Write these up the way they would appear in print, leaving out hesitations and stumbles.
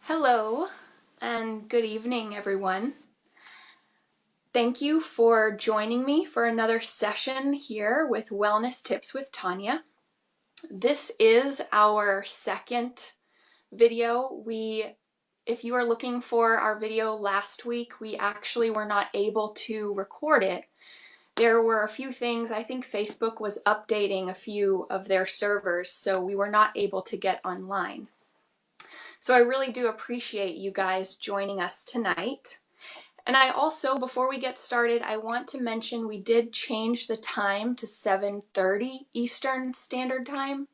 Hello and good evening, everyone. Thank you for joining me for another session here with Wellness Tips with Tanya. This is our second video. If you are looking for our video last week, we actually were not able to record it. There were a few things. I think Facebook was updating a few of their servers, so we were not able to get online. So I really do appreciate you guys joining us tonight. And I also, before we get started, I want to mention we did change the time to 7:30 Eastern Standard Time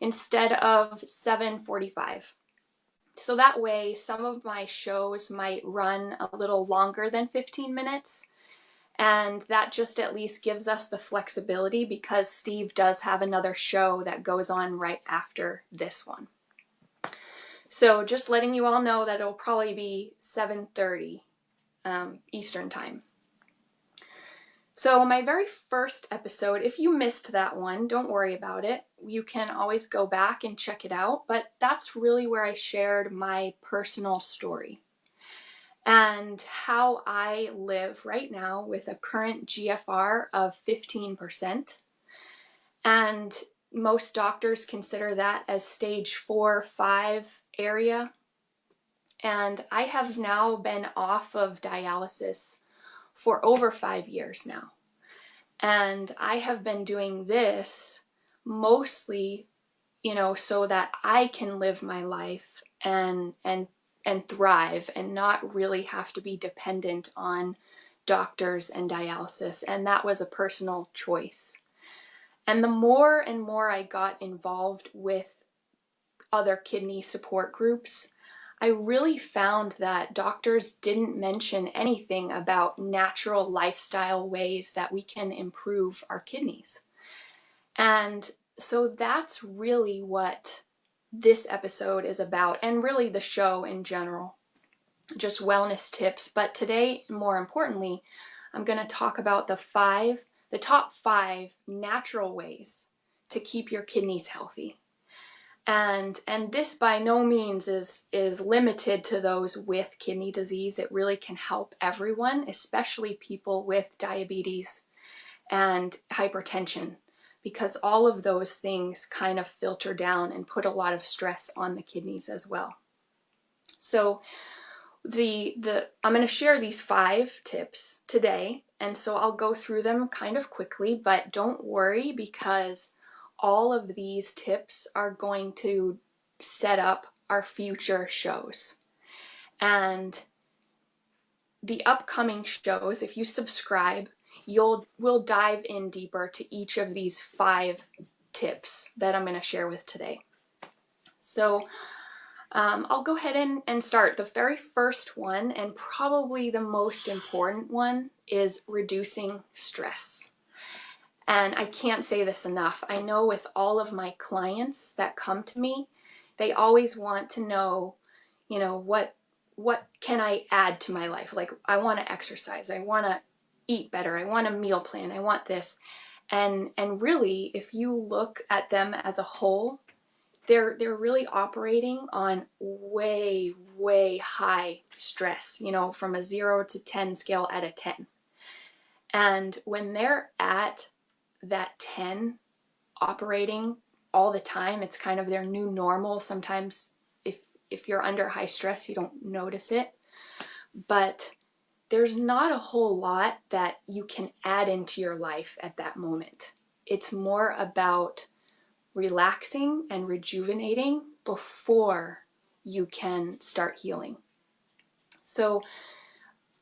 instead of 7:45. So that way, some of my shows might run a little longer than 15 minutes. And that just at least gives us the flexibility because Steve does have another show that goes on right after this one. So just letting you all know that it'll probably be 7:30 Eastern Time. So my very first episode, if you missed that one, don't worry about it. You can always go back and check it out, but that's really where I shared my personal story and how I live right now with a current GFR of 15%. And most doctors consider that as stage 4-5 area. And I have now been off of dialysis for over 5 years now. And I have been doing this mostly, so that I can live my life and thrive and not really have to be dependent on doctors and dialysis. And that was a personal choice. And the more and more I got involved with other kidney support groups, I really found that doctors didn't mention anything about natural lifestyle ways that we can improve our kidneys. And so that's really what this episode is about, and really the show in general, just wellness tips. But today, more importantly, I'm going to talk about the top 5 natural ways to keep your kidneys healthy. And this by no means is limited to those with kidney disease. It really can help everyone, especially people with diabetes and hypertension, because all of those things kind of filter down and put a lot of stress on the kidneys as well. So I'm going to share these 5 tips today, and so I'll go through them kind of quickly, but don't worry because all of these tips are going to set up our future shows. And the upcoming shows, if you subscribe, we'll dive in deeper to each of these 5 tips that I'm going to share with today. So I'll go ahead and start. The very first one, and probably the most important one, is reducing stress. And I can't say this enough. I know with all of my clients that come to me, they always want to know, what can I add to my life? Like, I want to exercise, I want to eat better, I want a meal plan, I want this. And really, if you look at them as a whole, they're really operating on way, way high stress, from a 0 to 10 scale at a 10. And when they're at that 10 operating all the time, it's kind of their new normal. Sometimes if you're under high stress, you don't notice it, but there's not a whole lot that you can add into your life at that moment. It's more about relaxing and rejuvenating before you can start healing. So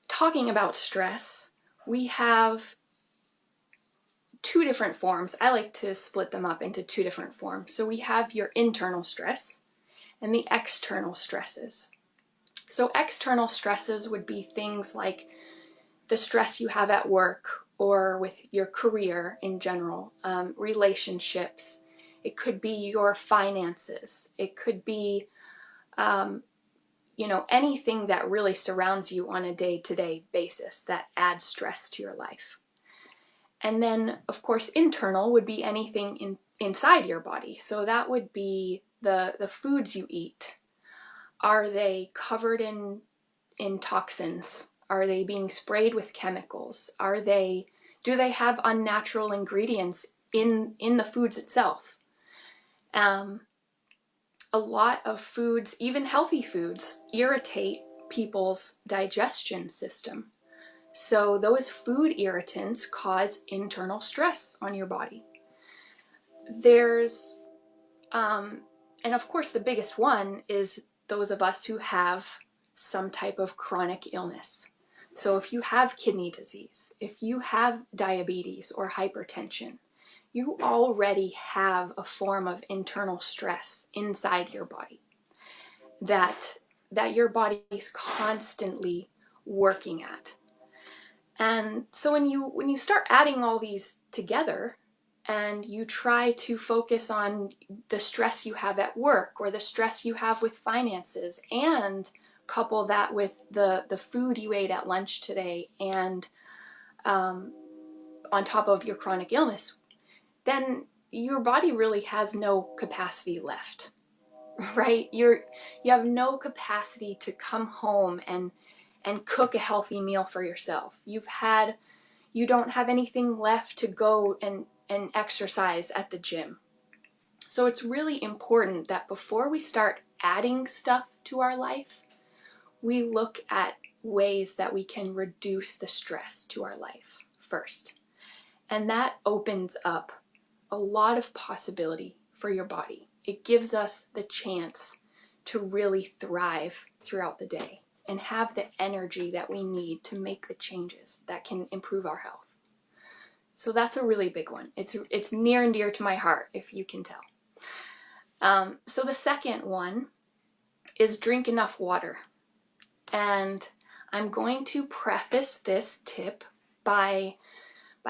talking about stress, we have 2 different forms. I like to split them up into 2 different forms. So we have your internal stress and the external stresses. So external stresses would be things like the stress you have at work or with your career in general, relationships. It could be your finances. It could be, anything that really surrounds you on a day-to-day basis that adds stress to your life. And then, of course, internal would be anything inside your body. So that would be the foods you eat, Are they covered in toxins? Are they being sprayed with chemicals? Do they have unnatural ingredients in the foods itself? A lot of foods, even healthy foods, irritate people's digestion system. So those food irritants cause internal stress on your body. There's, and of course the biggest one is those of us who have some type of chronic illness. So if you have kidney disease, if you have diabetes or hypertension, you already have a form of internal stress inside your body that your body is constantly working at. And so when you start adding all these together and you try to focus on the stress you have at work or the stress you have with finances, and couple that with the food you ate at lunch today, and on top of your chronic illness, then your body really has no capacity left, right? You have no capacity to come home and cook a healthy meal for yourself. You don't have anything left to go and exercise at the gym. So it's really important that before we start adding stuff to our life, we look at ways that we can reduce the stress to our life first. And that opens up a lot of possibility for your body. It gives us the chance to really thrive throughout the day and have the energy that we need to make the changes that can improve our health. So that's a really big one. It's near and dear to my heart, if you can tell. So the second one is drink enough water. And I'm going to preface this tip by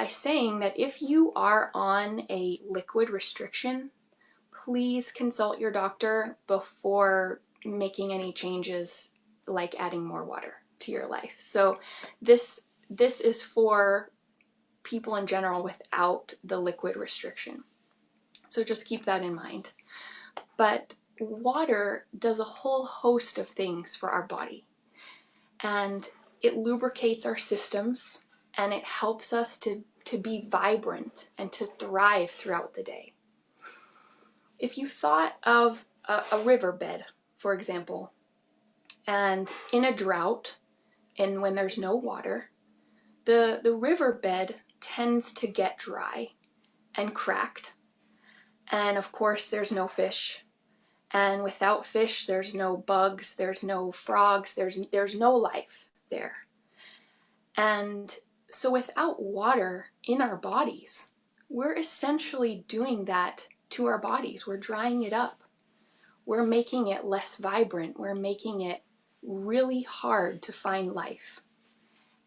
saying that if you are on a liquid restriction, please consult your doctor before making any changes like adding more water to your life. So this is for people in general without the liquid restriction. So just keep that in mind. But water does a whole host of things for our body. And it lubricates our systems, and it helps us to be vibrant and to thrive throughout the day. If you thought of a riverbed, for example, and in a drought, and when there's no water, the riverbed tends to get dry and cracked. And of course, there's no fish. And without fish, there's no bugs, there's no frogs, there's no life there. And so without water in our bodies, we're essentially doing that to our bodies. We're drying it up. We're making it less vibrant. We're making it really hard to find life.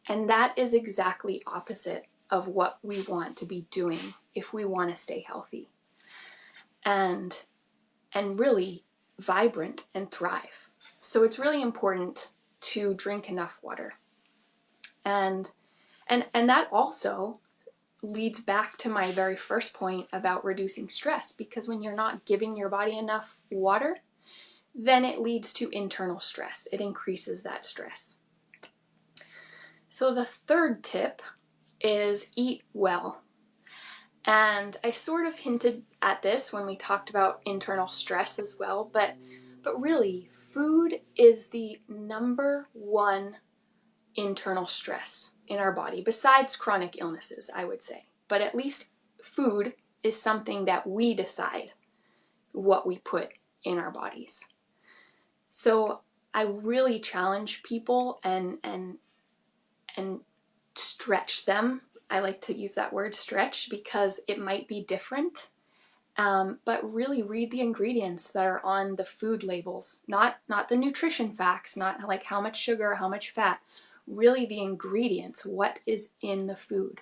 And that is exactly opposite of what we want to be doing if we want to stay healthy and really vibrant and thrive. So it's really important to drink enough water. And that also leads back to my very first point about reducing stress, because when you're not giving your body enough water, then it leads to internal stress. It increases that stress. So the third tip is eat well. And I sort of hinted at this when we talked about internal stress as well, but really, food is the number one internal stress in our body, besides chronic illnesses, I would say. But at least food is something that we decide what we put in our bodies. So I really challenge people and stretch them. I like to use that word stretch because it might be different. But really read the ingredients that are on the food labels, not the nutrition facts, not like how much sugar, how much fat, really the ingredients, what is in the food.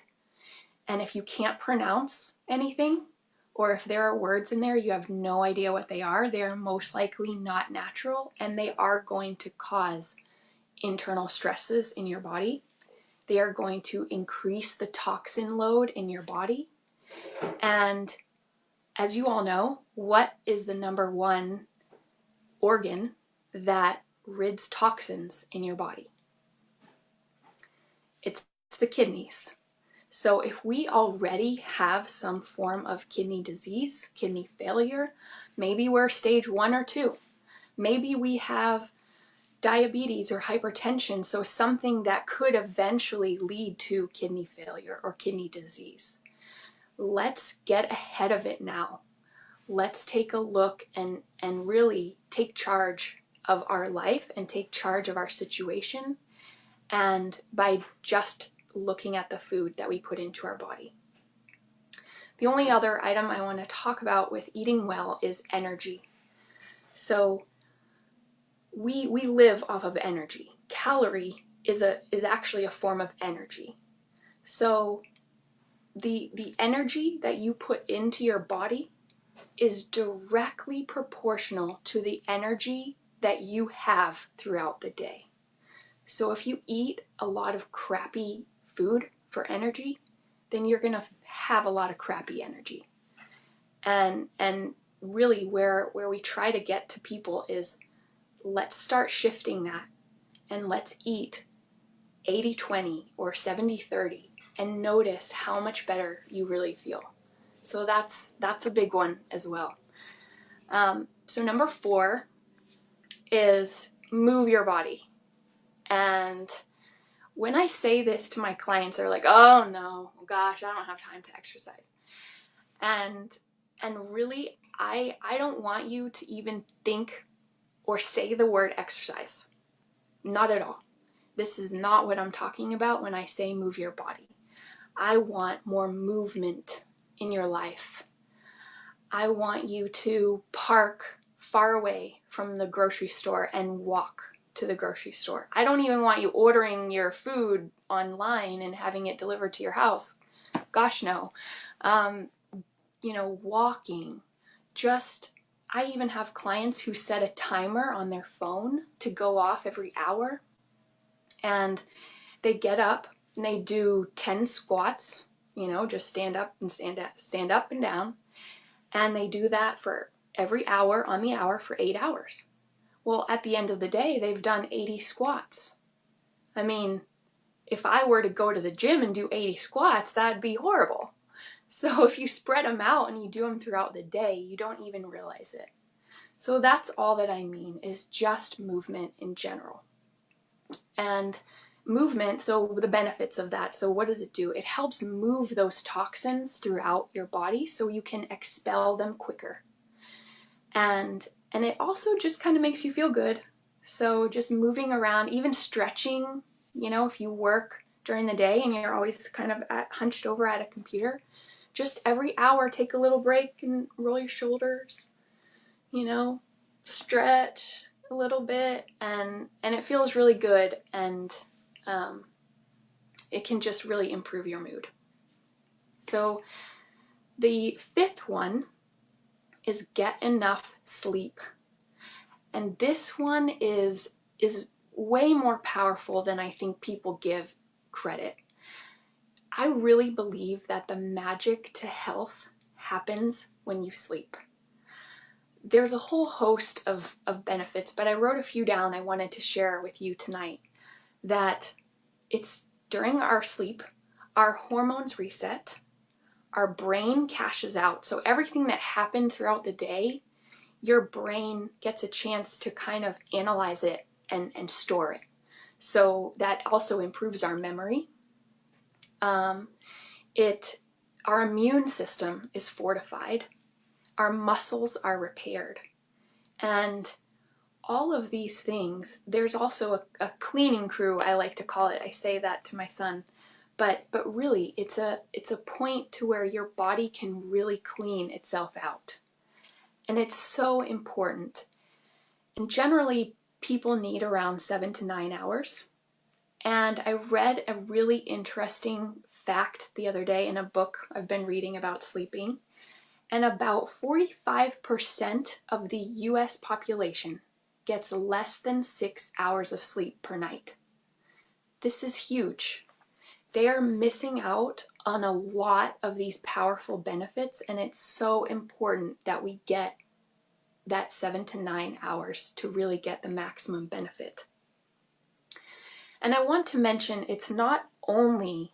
And if you can't pronounce anything, or if there are words in there you have no idea what they are most likely not natural, and they are going to cause internal stresses in your body. They are going to increase the toxin load in your body. And as you all know, what is the number one organ that rids toxins in your body? It's the kidneys. So if we already have some form of kidney disease, kidney failure, maybe we're stage 1 or 2, maybe we have diabetes or hypertension, so something that could eventually lead to kidney failure or kidney disease. Let's get ahead of it now. Let's take a look and really take charge of our life and take charge of our situation, and by just looking at the food that we put into our body. The only other item I want to talk about with eating well is energy. So we live off of energy. Calorie is actually a form of energy. So the energy that you put into your body is directly proportional to the energy that you have throughout the day. So if you eat a lot of crappy food for energy, then you're going to have a lot of crappy energy. And really where we try to get to people is, let's start shifting that, and let's eat 80-20 or 70-30 and notice how much better you really feel. So that's a big one as well. So number 4 is move your body. And when I say this to my clients, they're like, oh no, gosh, I don't have time to exercise. And really, I don't want you to even think or say the word exercise. Not at all. This is not what I'm talking about when I say move your body. I want more movement in your life. I want you to park far away from the grocery store and walk to the grocery store. I don't even want you ordering your food online and having it delivered to your house. Gosh, no. Walking. I even have clients who set a timer on their phone to go off every hour. And they get up and they do 10 squats, just stand up and down. And they do that for every hour on the hour for 8 hours. Well, at the end of the day, they've done 80 squats. I mean, if I were to go to the gym and do 80 squats, that'd be horrible. So if you spread them out and you do them throughout the day, you don't even realize it. So that's all that I mean, is just movement in general. And movement, so the benefits of that, so what does it do? It helps move those toxins throughout your body so you can expel them quicker. And it also just kind of makes you feel good. So just moving around, even stretching, if you work during the day and you're always kind of hunched over at a computer, just every hour take a little break and roll your shoulders, stretch a little bit, and it feels really good, and it can just really improve your mood. So the 5th one is get enough sleep. And this one is way more powerful than I think people give credit. I really believe that the magic to health happens when you sleep. There's a whole host of benefits, but I wrote a few down I wanted to share with you tonight. That it's during our sleep, our hormones reset, our brain caches out. So everything that happened throughout the day, your brain gets a chance to kind of analyze it and store it. So that also improves our memory. Our immune system is fortified. Our muscles are repaired. And all of these things, there's also a cleaning crew, I like to call it. I say that to my son. But really, it's a point to where your body can really clean itself out. And it's so important. And generally, people need around 7 to 9 hours. And I read a really interesting fact the other day in a book I've been reading about sleeping. And about 45% of the US population gets less than 6 hours of sleep per night. This is huge. They are missing out on a lot of these powerful benefits, and it's so important that we get that 7 to 9 hours to really get the maximum benefit. And I want to mention it's not only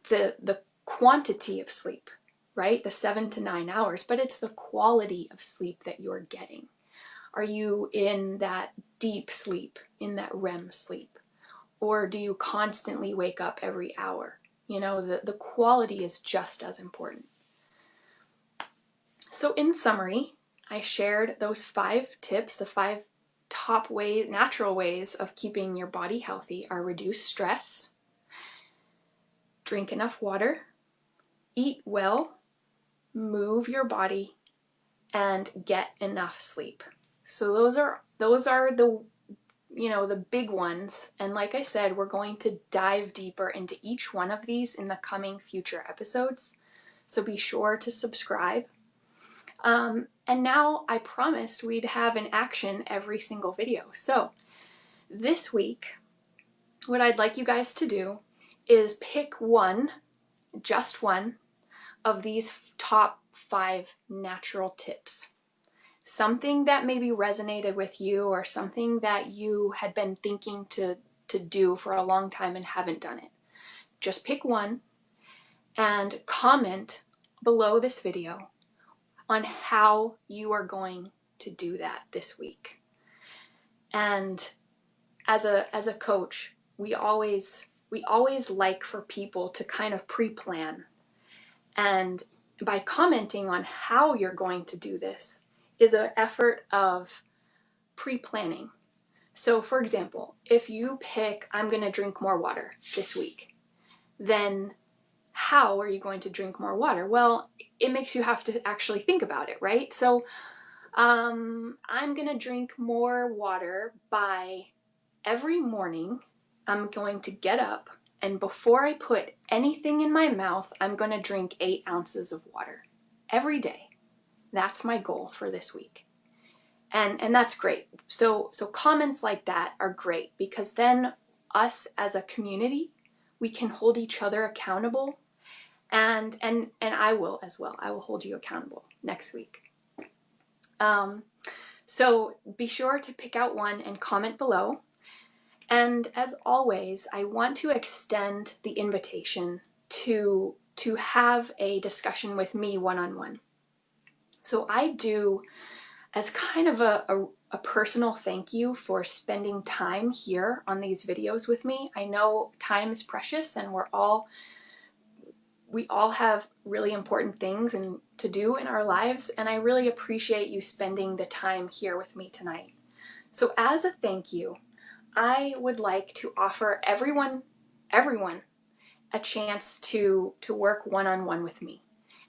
the quantity of sleep, right? The 7 to 9 hours, but it's the quality of sleep that you're getting. Are you in that deep sleep, in that REM sleep? Or do you constantly wake up every hour? You know, the quality is just as important. So in summary, I shared those 5 tips. The 5 top ways, natural ways of keeping your body healthy are reduce stress, drink enough water, eat well, move your body, and get enough sleep. So those are the the big ones. And like I said, we're going to dive deeper into each one of these in the coming future episodes. So be sure to subscribe. And now I promised we'd have an action every single video. So this week, what I'd like you guys to do is pick one, just one, of these top 5 natural tips. Something that maybe resonated with you or something that you had been thinking to do for a long time and haven't done it. Just pick one and comment below this video on how you are going to do that this week. And as a coach, we always like for people to kind of pre-plan. And by commenting on how you're going to do this is an effort of pre-planning. So for example, if you pick, I'm going to drink more water this week, then how are you going to drink more water? Well, it makes you have to actually think about it, right? So I'm going to drink more water by every morning. I'm going to get up, and before I put anything in my mouth, I'm going to drink 8 ounces of water every day. That's my goal for this week. And that's great. So comments like that are great, because then us as a community, we can hold each other accountable. And I will as well. I will hold you accountable next week. So be sure to pick out one and comment below. And as always, I want to extend the invitation to have a discussion with me one-on-one. So I do, as kind of a personal thank you for spending time here on these videos with me. I know time is precious, and we all have really important things to do in our lives, and I really appreciate you spending the time here with me tonight. So as a thank you, I would like to offer everyone a chance to work one-on-one with me.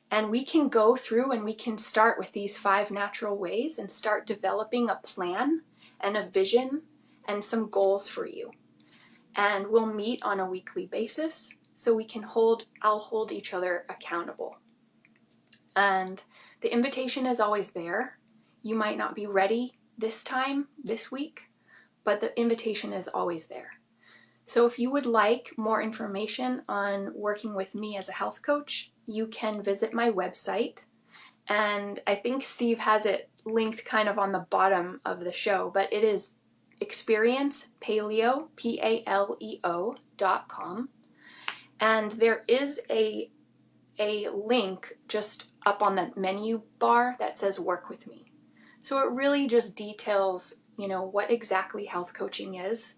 And we can go through and we can start with these 5 natural ways and start developing a plan and a vision and some goals for you. And we'll meet on a weekly basis so we can I'll hold each other accountable. And the invitation is always there. You might not be ready this week, but the invitation is always there. So if you would like more information on working with me as a health coach, you can visit my website. And I think Steve has it linked kind of on the bottom of the show, but it is experiencepaleo, PALEO.com. And there is a link just up on the menu bar that says work with me. So it really just details, what exactly health coaching is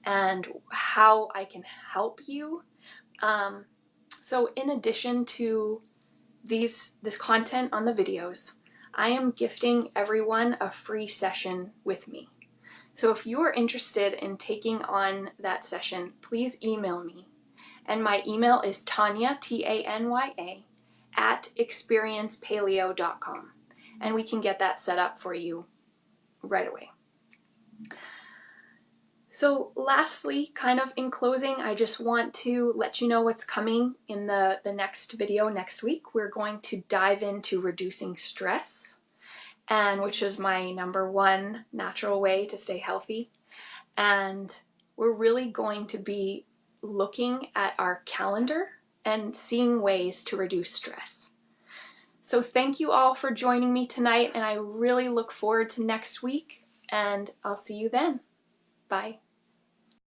and how I can help you. So in addition to this content on the videos, I am gifting everyone a free session with me. So if you are interested in taking on that session, please email me. And my email is Tanya, Tanya, at experiencepaleo.com. And we can get that set up for you right away. So lastly, kind of in closing, I just want to let you know what's coming in the next video next week. We're going to dive into reducing stress, and which is my number 1 natural way to stay healthy. And we're really going to be looking at our calendar and seeing ways to reduce stress. So thank you all for joining me tonight, and I really look forward to next week, and I'll see you then. Bye.